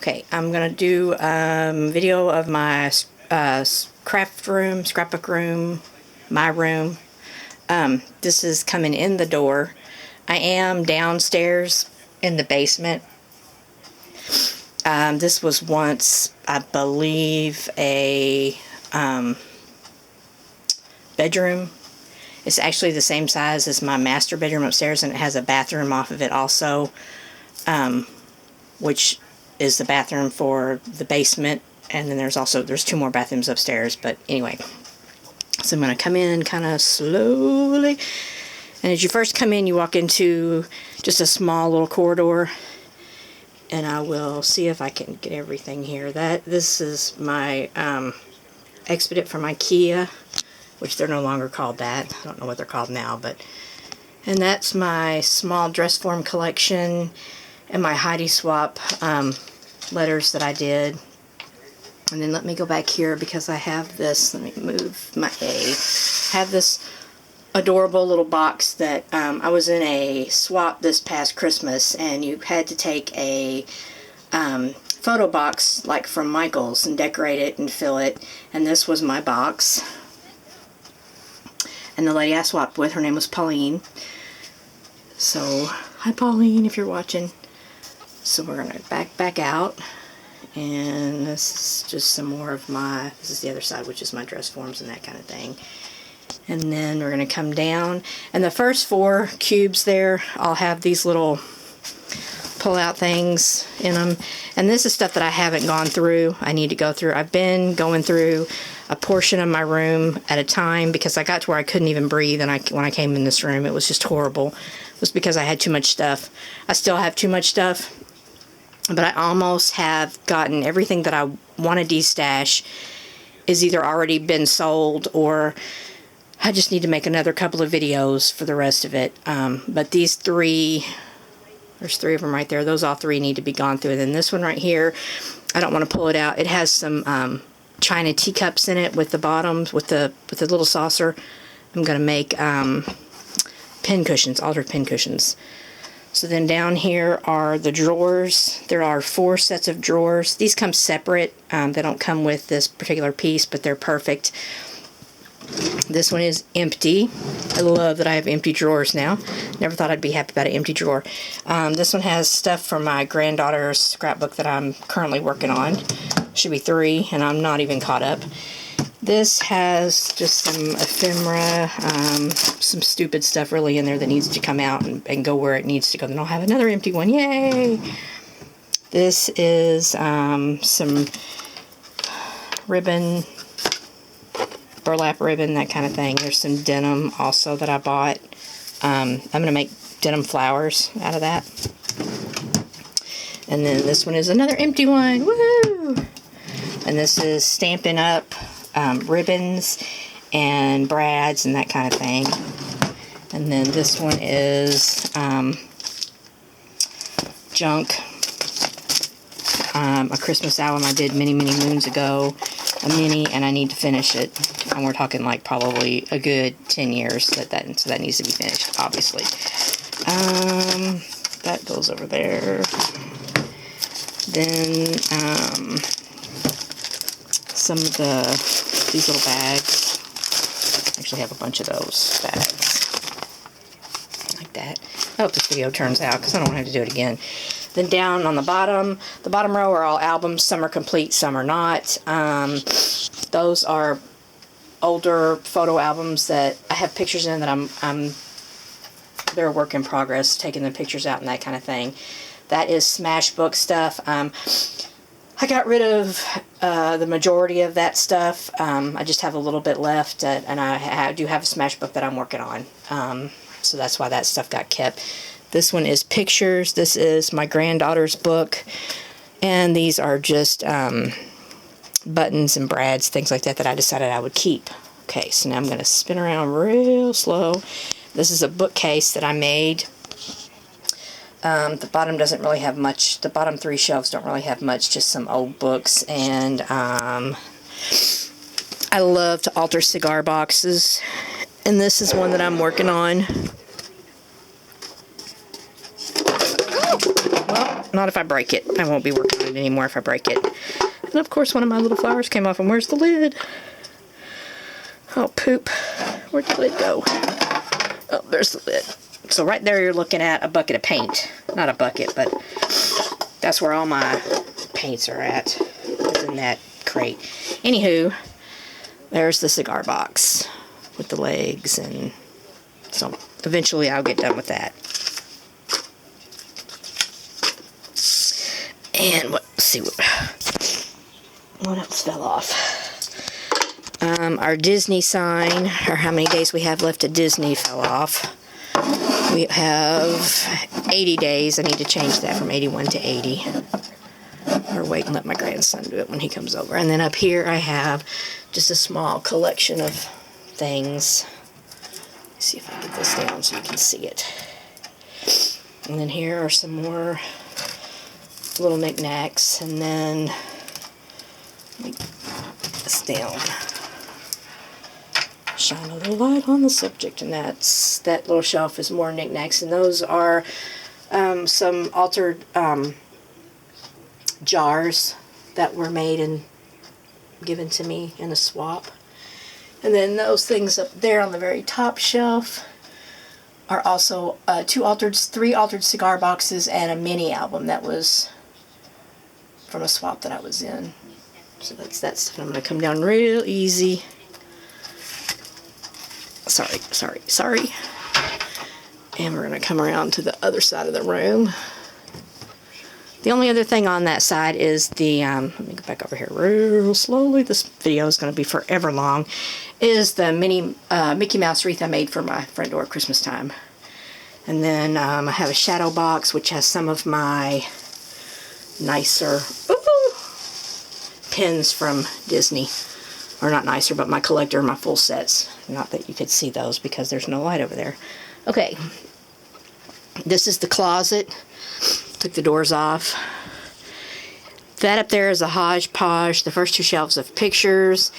Okay, I'm going to do video of my craft room, scrapbook room, my room. This is coming in the door. I am downstairs in the basement. This was once, I believe, a bedroom. It's actually the same size as my master bedroom upstairs, and it has a bathroom off of it also, which is the bathroom for the basement, and then there's two more bathrooms upstairs. But anyway, so I'm going to come in kind of slowly, and as you first come in, you walk into just a small little corridor, and I will see if I can get everything here. This is my Expedit from IKEA, which they're no longer called that. I don't know what they're called now, and that's my small dress form collection and my Heidi Swap letters that I did. And then let me go back here because I have this. Let me move my A. I have this adorable little box that I was in a swap this past Christmas, and you had to take a photo box like from Michaels and decorate it and fill it. And this was my box. And the lady I swapped with, her name was Pauline. So, hi Pauline, if you're watching. So we're going to back out, and this is just some more of this is the other side, which is my dress forms and that kind of thing. And then we're going to come down, and the first 4 cubes there, I'll have these little pull-out things in them. And this is stuff that I haven't gone through. I need to go through. I've been going through a portion of my room at a time because I got to where I couldn't even breathe, and when I came in this room, it was just horrible. It was because I had too much stuff. I still have too much stuff. But I almost have gotten everything that I want to destash is either already been sold, or I just need to make another couple of videos for the rest of it. But these 3, there's 3 of them right there. Those all 3 need to be gone through. And then this one right here, I don't want to pull it out. It has some china teacups in it with the bottoms, with the little saucer. I'm going to make pin cushions, altered pin cushions. So then down here are the drawers. There are 4 sets of drawers. These come separate. They don't come with this particular piece, but they're perfect. This one is empty. I love that I have empty drawers now. Never thought I'd be happy about an empty drawer. This one has stuff from my granddaughter's scrapbook that I'm currently working on. Should be 3, and I'm not even caught up. This has just some ephemera, some stupid stuff really in there that needs to come out and go where it needs to go. Then I'll have another empty one. Yay! This is some ribbon, burlap ribbon, that kind of thing. There's some denim also that I bought. I'm going to make denim flowers out of that. And then this one is another empty one. Woo! And this is Stampin' Up! Ribbons and brads and that kind of thing. And then this one is junk, a Christmas album I did many moons ago, a mini, and I need to finish it, and we're talking like probably a good 10 years so that needs to be finished, obviously. That goes over there. Then some of these little bags. I actually have a bunch of those bags. Like that. I hope this video turns out because I don't want to have to do it again. Then down on the bottom row are all albums. Some are complete, some are not. Those are older photo albums that I have pictures in that they're a work in progress, taking the pictures out and that kind of thing. That is Smashbook stuff. I got rid of the majority of that stuff. I just have a little bit left, and I do have a Smashbook that I'm working on. So that's why that stuff got kept. This one is pictures. This is my granddaughter's book. And these are just buttons and brads, things like that I decided I would keep. Okay, so now I'm going to spin around real slow. This is a bookcase that I made. The bottom doesn't really have much. The bottom 3 shelves don't really have much, just some old books. And I love to alter cigar boxes. And this is one that I'm working on. Oh, not if I break it. I won't be working on it anymore if I break it. And of course one of my little flowers came off, and where's the lid? Oh, poop. Where'd the lid go? Oh, there's the lid. So right there you're looking at a bucket of paint. Not a bucket, but that's where all my paints are at. Is in that crate. Anywho, there's the cigar box with the legs, and so eventually I'll get done with that. And let's see what else fell off. Our Disney sign, or how many days we have left at Disney, fell off. We have 80 days. I need to change that from 81 to 80. Or wait and let my grandson do it when he comes over. And then up here I have just a small collection of things. Let's see if I get this down so you can see it. And then here are some more little knickknacks. And then let me get this down. Shine a little light on the subject, and that little shelf is more knickknacks, and those are some altered jars that were made and given to me in a swap. And then those things up there on the very top shelf are also three altered cigar boxes and a mini album that was from a swap that I was in. So that's that stuff. I'm going to come down real easy. Sorry. And we're going to come around to the other side of the room. The only other thing on that side is the, let me go back over here real slowly. This video is going to be forever long. Is the mini Mickey Mouse wreath I made for my front door at Christmas time. And then I have a shadow box which has some of my nicer pins from Disney. Or not nicer, but my collector, my full sets. Not that you could see those because there's no light over there. Okay. This is the closet. Took the doors off. That up there is a hodgepodge. The first two shelves of pictures.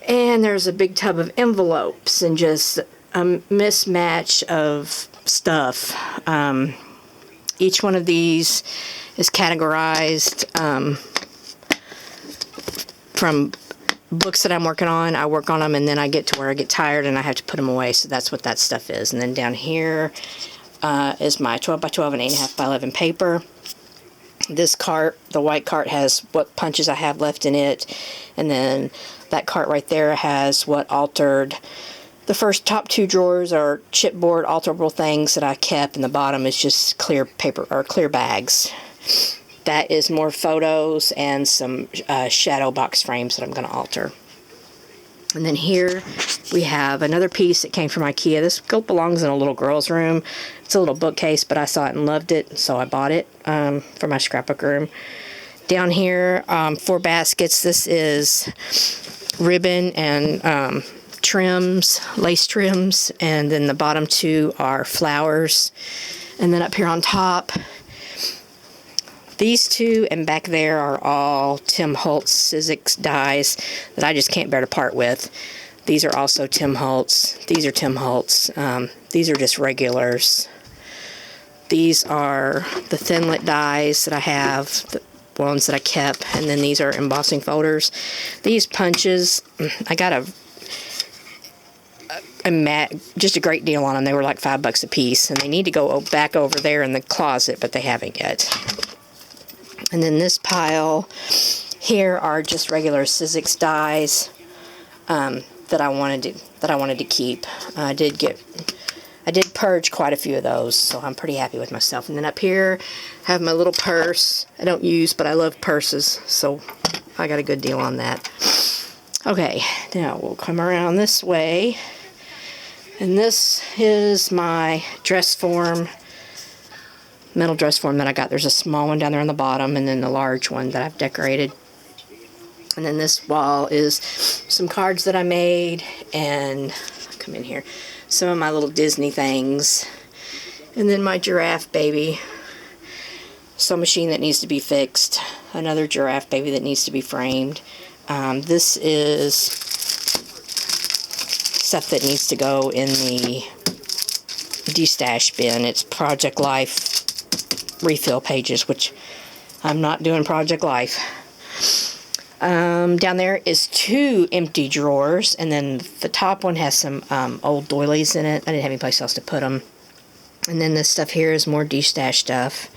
And there's a big tub of envelopes and just a mismatch of stuff. Each one of these is categorized from books that I'm working on. I work on them and then I get to where I get tired and I have to put them away. So that's what that stuff is. And then down here is my 12 by 12 and 8.5 by 11 paper. This cart, the white cart, has what punches I have left in it. And then that cart right there has what altered. The first top two drawers are chipboard alterable things that I kept, and the bottom is just clear paper or clear bags. That is more photos and some shadow box frames that I'm going to alter. And then here we have another piece that came from IKEA. This belongs in a little girl's room. It's a little bookcase, but I saw it and loved it, so I bought it for my scrapbook room. Down here, 4 baskets. This is ribbon and trims, lace trims, and then the bottom 2 are flowers. And then up here on top, these 2 and back there are all Tim Holtz Sizzix dies that I just can't bear to part with. These are also Tim Holtz. These are Tim Holtz. These are just regulars. These are the Thinlit dies that I have, the ones that I kept, and then these are embossing folders. These punches, I got just a great deal on them. They were like $5 a piece, and they need to go back over there in the closet, but they haven't yet. And then this pile here are just regular Sizzix dies that I wanted to keep. I did purge quite a few of those, so I'm pretty happy with myself. And then up here, I have my little purse. I don't use, but I love purses, so I got a good deal on that. Okay, now we'll come around this way. And this is my dress form, metal dress form that I got. There's a small one down there on the bottom, and then the large one that I've decorated. And then this wall is some cards that I made, and come in here, some of my little Disney things. And then my giraffe baby, sewing machine that needs to be fixed, another giraffe baby that needs to be framed. This is stuff that needs to go in the destash bin. It's Project Life refill pages, which I'm not doing Project Life. Down there is 2 empty drawers, and then the top one has some old doilies in it. I didn't have any place else to put them. And then this stuff here is more de-stash stuff.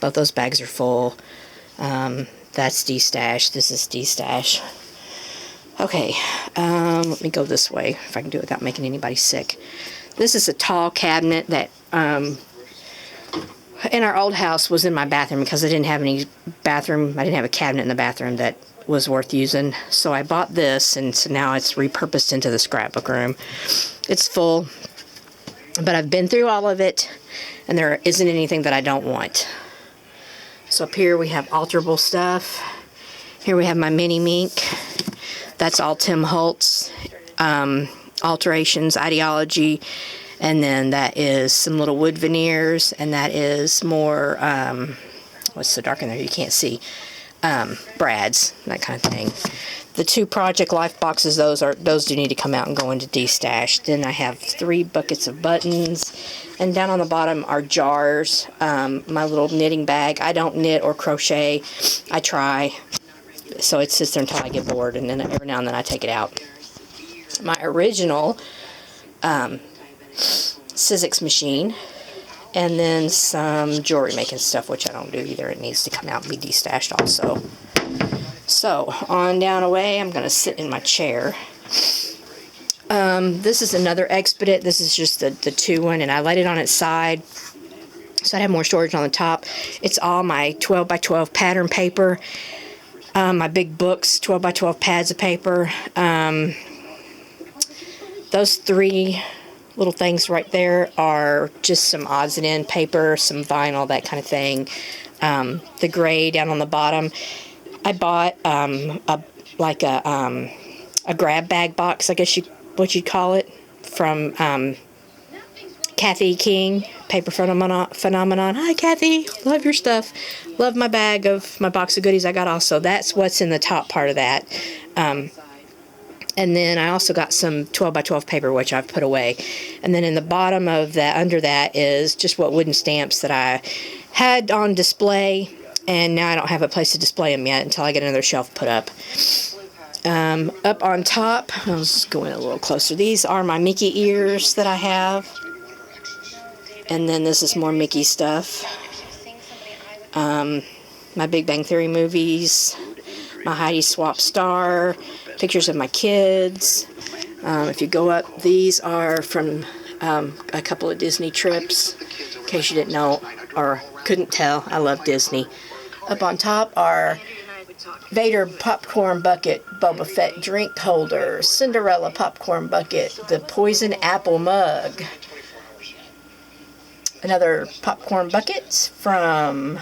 Both those bags are full. That's de-stash. This is de-stash. Okay, let me go this way if I can do it without making anybody sick. This is a tall cabinet that in our old house was in my bathroom because I didn't have any bathroom. I didn't have a cabinet in the bathroom that was worth using. So I bought this, and so now it's repurposed into the scrapbook room. It's full, but I've been through all of it, and there isn't anything that I don't want. So up here we have alterable stuff. Here we have my mini mink. That's all Tim Holtz, alterations, ideology, and then that is some little wood veneers, and that is more, what's so dark in there you can't see, brads, that kind of thing. The 2 Project Life boxes, those do need to come out and go into de-stash. Then I have 3 buckets of buttons, and down on the bottom are jars, my little knitting bag. I don't knit or crochet, I try. So it sits there until I get bored, and then every now and then I take it out. My original Sizzix machine, and then some jewelry making stuff, which I don't do either. It needs to come out and be de-stashed also. So, on down away, I'm going to sit in my chair. This is another Expedit. This is just the 2 one, and I laid it on its side so I'd have more storage on the top. It's all my 12 by 12 pattern paper. My big books, 12 by 12 pads of paper. Those 3 little things right there are just some odds and end paper, some vinyl, that kind of thing. The gray down on the bottom, I bought a grab bag box, I guess what you'd call it, from Kathy King, Paper Phenomenon. Hi, Kathy. Love your stuff. Love my bag of my box of goodies I got also. That's what's in the top part of that. And then I also got some 12 by 12 paper, which I've put away. And then in the bottom of that, under that, is just what wooden stamps that I had on display. And now I don't have a place to display them yet until I get another shelf put up. Up on top, I'll just go in a little closer. These are my Mickey ears that I have. And then this is more Mickey stuff. My Big Bang Theory movies. My Heidi Swapp Star. Pictures of my kids. If you go up, these are from a couple of Disney trips. In case you didn't know or couldn't tell, I love Disney. Up on top are Vader popcorn bucket, Boba Fett drink holder, Cinderella popcorn bucket, the poison apple mug. Another popcorn bucket from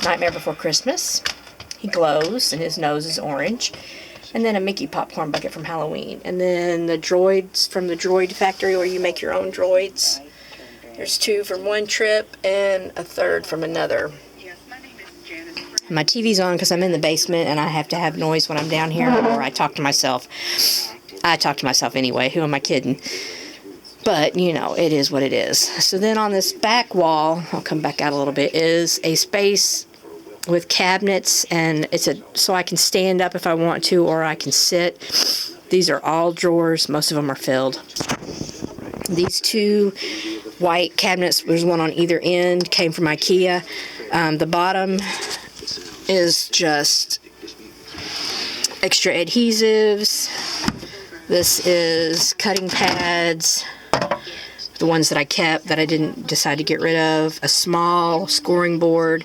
Nightmare Before Christmas. He glows and his nose is orange. And then a Mickey popcorn bucket from Halloween. And then the droids from the Droid Factory, where you make your own droids. There's 2 from one trip and a 3rd from another. My TV's on because I'm in the basement and I have to have noise when I'm down here, or I talk to myself. I talk to myself anyway. Who am I kidding? But, you know, it is what it is. So then on this back wall, I'll come back out a little bit, is a space with cabinets, and it's so I can stand up if I want to, or I can sit. These are all drawers. Most of them are filled. These 2 white cabinets, there's one on either end, came from IKEA. The bottom is just extra adhesives. This is cutting pads, the ones that I kept that I didn't decide to get rid of, a small scoring board,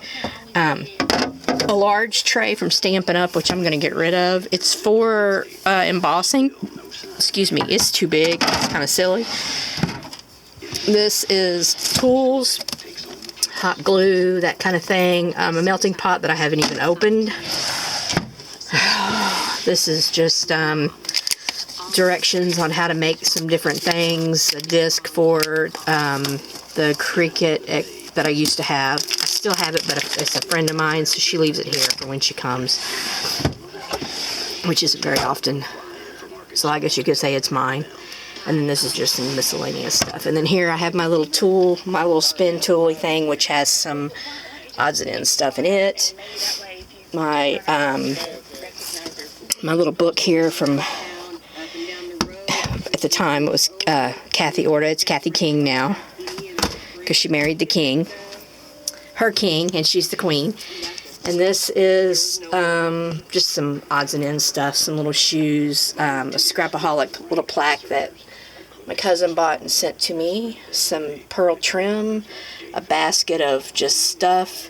a large tray from Stampin' Up, which I'm going to get rid of. It's for embossing. Excuse me, it's too big. It's kind of silly. This is tools, hot glue, that kind of thing. A melting pot that I haven't even opened. This is just directions on how to make some different things. A disc for the Cricut that I used to have. I still have it, but it's a friend of mine, so she leaves it here for when she comes, which isn't very often. So I guess you could say it's mine. And then this is just some miscellaneous stuff. And then here I have my little tool, my little spin tooly thing, which has some odds and ends stuff in it. My my little book here from, at the time it was Kathy Orta. It's Kathy King now, because she married the king, her king, and she's the queen. And this is just some odds and ends stuff, some little shoes, a Scrapaholic little plaque that my cousin bought and sent to me, some pearl trim, a basket of just stuff,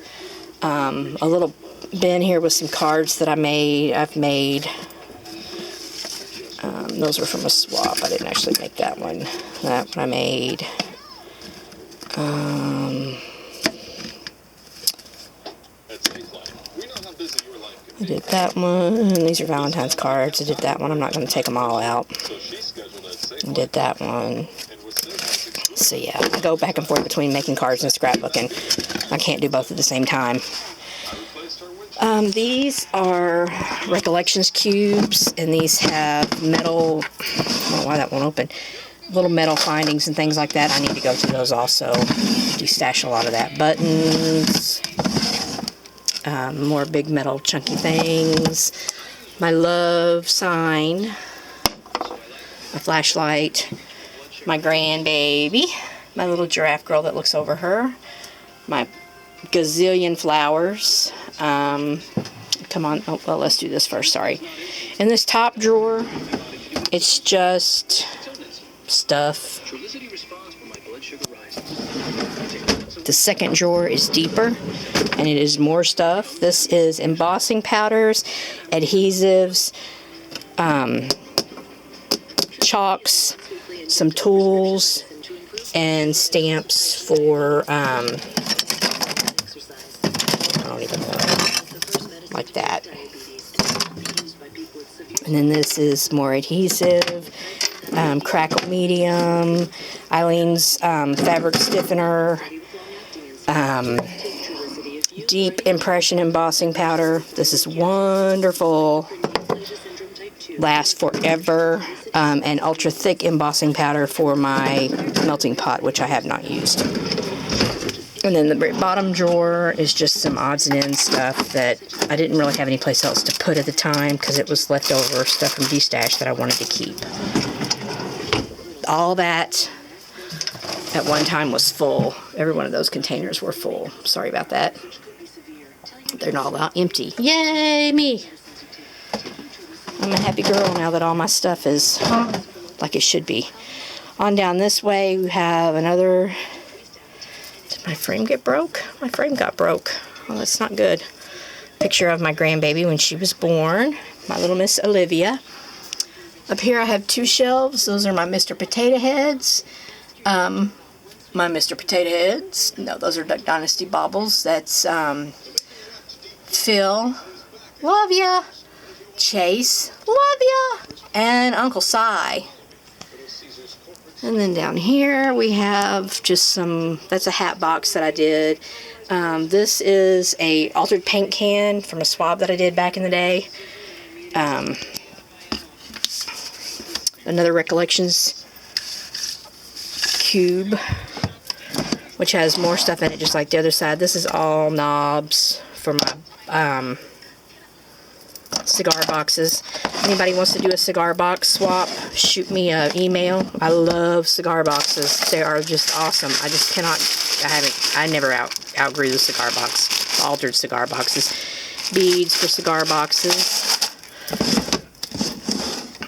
a little bin here with some cards that I've made. Those were from a swap. I didn't actually make that one. That one I made. I did that one. These are Valentine's cards. I did that one. I'm not going to take them all out. I did that one. So yeah, I go back and forth between making cards and scrapbooking. I can't do both at the same time. These are Recollections cubes, and these have metal, I don't know why that won't open, little metal findings and things like that. I need to go through those also, destash a lot of that. Buttons, more big metal chunky things, my love sign, a flashlight, my grandbaby, my little giraffe girl that looks over her, my gazillion flowers. Come on, oh, well, let's do this first, sorry. In this top drawer, it's just stuff. The second drawer is deeper, and it is more stuff. This is embossing powders, adhesives, chalks, some tools, and stamps for, I don't even know, like that. And then this is more adhesive, crackle medium, Eileen's fabric stiffener, deep impression embossing powder. This is wonderful, lasts forever, and ultra thick embossing powder for my melting pot, which I have not used. And then the bottom drawer is just some odds and ends stuff that I didn't really have any place else to put at the time because it was leftover stuff from D-Stash that I wanted to keep. All that at one time was full. Every one of those containers were full. Sorry about that. They're not all empty. Yay, me! I'm a happy girl now that all my stuff is like it should be. On down this way, we have another... Did my frame get broke? My frame got broke. Well, that's not good. Picture of my grandbaby when she was born. My little Miss Olivia. Up here I have two shelves. Those are my Mr. Potato Heads. My Mr. Potato Heads. No, those are Duck Dynasty baubles. That's Phil. Love ya. Chase. Love ya. And Uncle Si. And then down here we have just some, that's a hat box that I did. This is a altered paint can from a swab that I did back in the day. Another Recollections cube, which has more stuff in it just like the other side. This is all knobs for my cigar boxes. Anybody wants to do a cigar box swap, shoot me an email. I love cigar boxes. They are just awesome. I just cannot, I never outgrew the cigar box, altered cigar boxes. Beads for cigar boxes.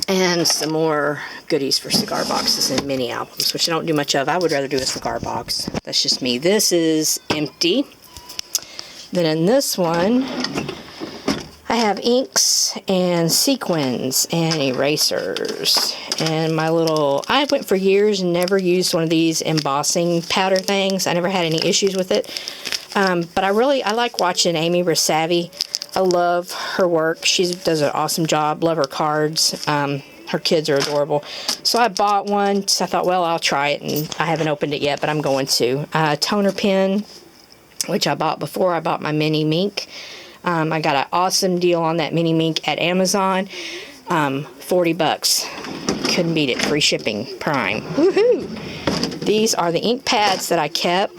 And some more goodies for cigar boxes and mini albums, which I don't do much of. I would rather do a cigar box. That's just me. This is empty. Then in this one, I have inks and sequins and erasers. And my little, I went for years and never used one of these embossing powder things. I never had any issues with it. But I like watching Amy Rasavi. I love her work. She does an awesome job. Love her cards. Her kids are adorable. So I bought one. So I thought, well, I'll try it. And I haven't opened it yet, but I'm going to. Toner pen, which I bought before I bought my mini Mink. I got an awesome deal on that mini Mink at Amazon. $40. couldn't beat it. Free shipping, Prime. Woohoo! These are the ink pads that I kept.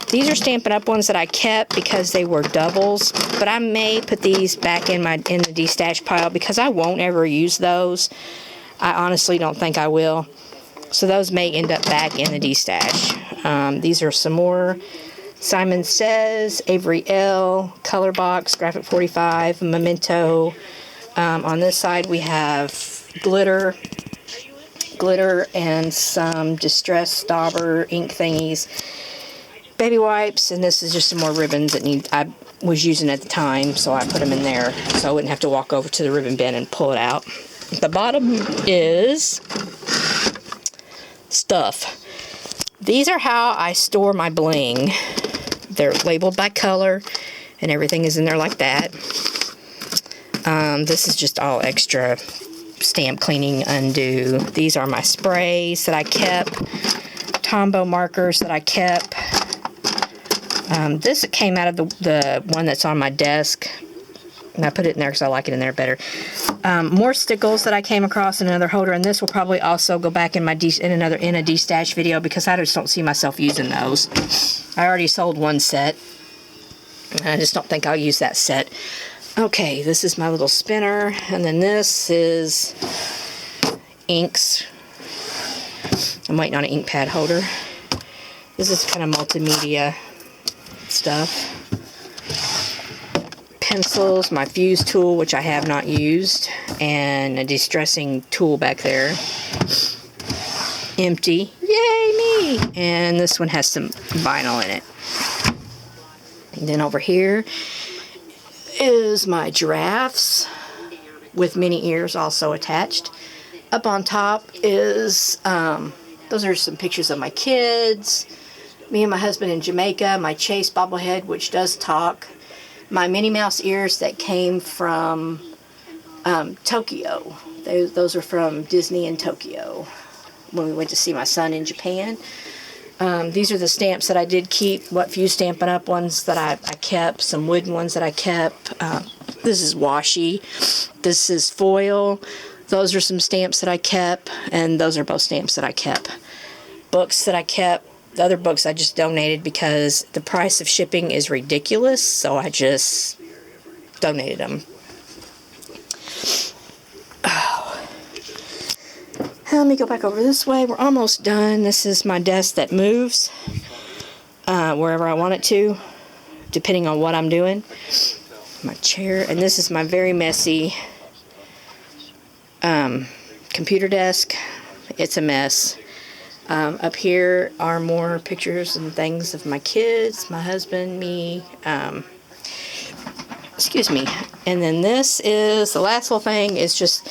These are Stampin' Up! Ones that I kept because they were doubles, but I may put these back in the de-stash pile because I won't ever use those. I honestly don't think I will. So those may end up back in the de-stash. These are some more Simon Says, Avery L, Color Box, Graphic 45, Memento. On this side we have glitter and some Distress Dauber ink thingies, baby wipes, and this is just some more ribbons that I was using at the time, so I put them in there so I wouldn't have to walk over to the ribbon bin and pull it out. The bottom is stuff. These are how I store my bling. They're labeled by color and everything is in there like that. This is just all extra stamp cleaning undo. These are my sprays that I kept, Tombow markers that I kept. This came out of the one that's on my desk, and I put it in there because I like it in there better. More stickles that I came across in another holder, and this will probably also go back in in a de-stash video because I just don't see myself using those. I already sold one set, and I just don't think I'll use that set. Okay, this is my little spinner, and then this is inks. I'm waiting on an ink pad holder. This is kind of multimedia stuff. Pencils, my fuse tool, which I have not used, and a distressing tool back there. Empty. Yay, me! And this one has some vinyl in it. And then over here is my giraffes with mini ears also attached. Up on top is, those are some pictures of my kids, me and my husband in Jamaica, my Chase bobblehead, which does talk, my Minnie Mouse ears that came from Tokyo. Those are from Disney in Tokyo when we went to see my son in Japan. These are the stamps that I did keep, what few Stampin' Up! Ones that I kept, some wooden ones that I kept. This is washi. This is foil. Those are some stamps that I kept, and those are both stamps that I kept. Books that I kept. The other books I just donated because the price of shipping is ridiculous, so I just donated them. Let me go back over this way. We're almost done. This is my desk that moves wherever I want it to, depending on what I'm doing. My chair, and this is my very messy computer desk. It's a mess. Up here are more pictures and things of my kids, my husband, me, excuse me. And then this is, the last little thing is just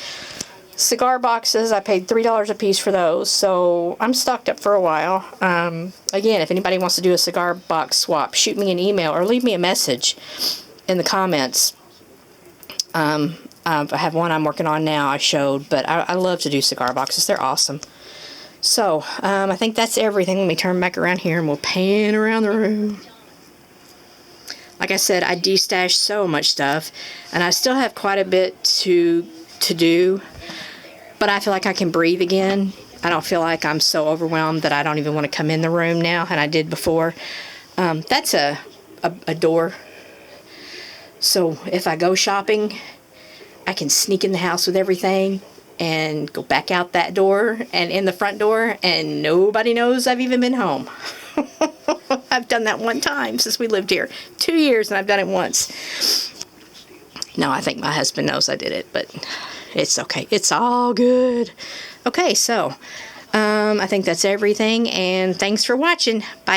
cigar boxes. I paid $3 a piece for those, so I'm stocked up for a while. Again, if anybody wants to do a cigar box swap, shoot me an email or leave me a message in the comments. I have one I'm working on now I showed, but I love to do cigar boxes. They're awesome. So, I think that's everything. Let me turn back around here and we'll pan around the room. Like I said, I de-stashed so much stuff, and I still have quite a bit to do, but I feel like I can breathe again. I don't feel like I'm so overwhelmed that I don't even want to come in the room now, and I did before. That's a door. So if I go shopping, I can sneak in the house with everything and go back out that door and in the front door, and nobody knows I've even been home. I've done that one time since we lived here. 2 years, and I've done it once. No, I think my husband knows I did it, but it's okay. It's all good. Okay, so I think that's everything, and thanks for watching. Bye.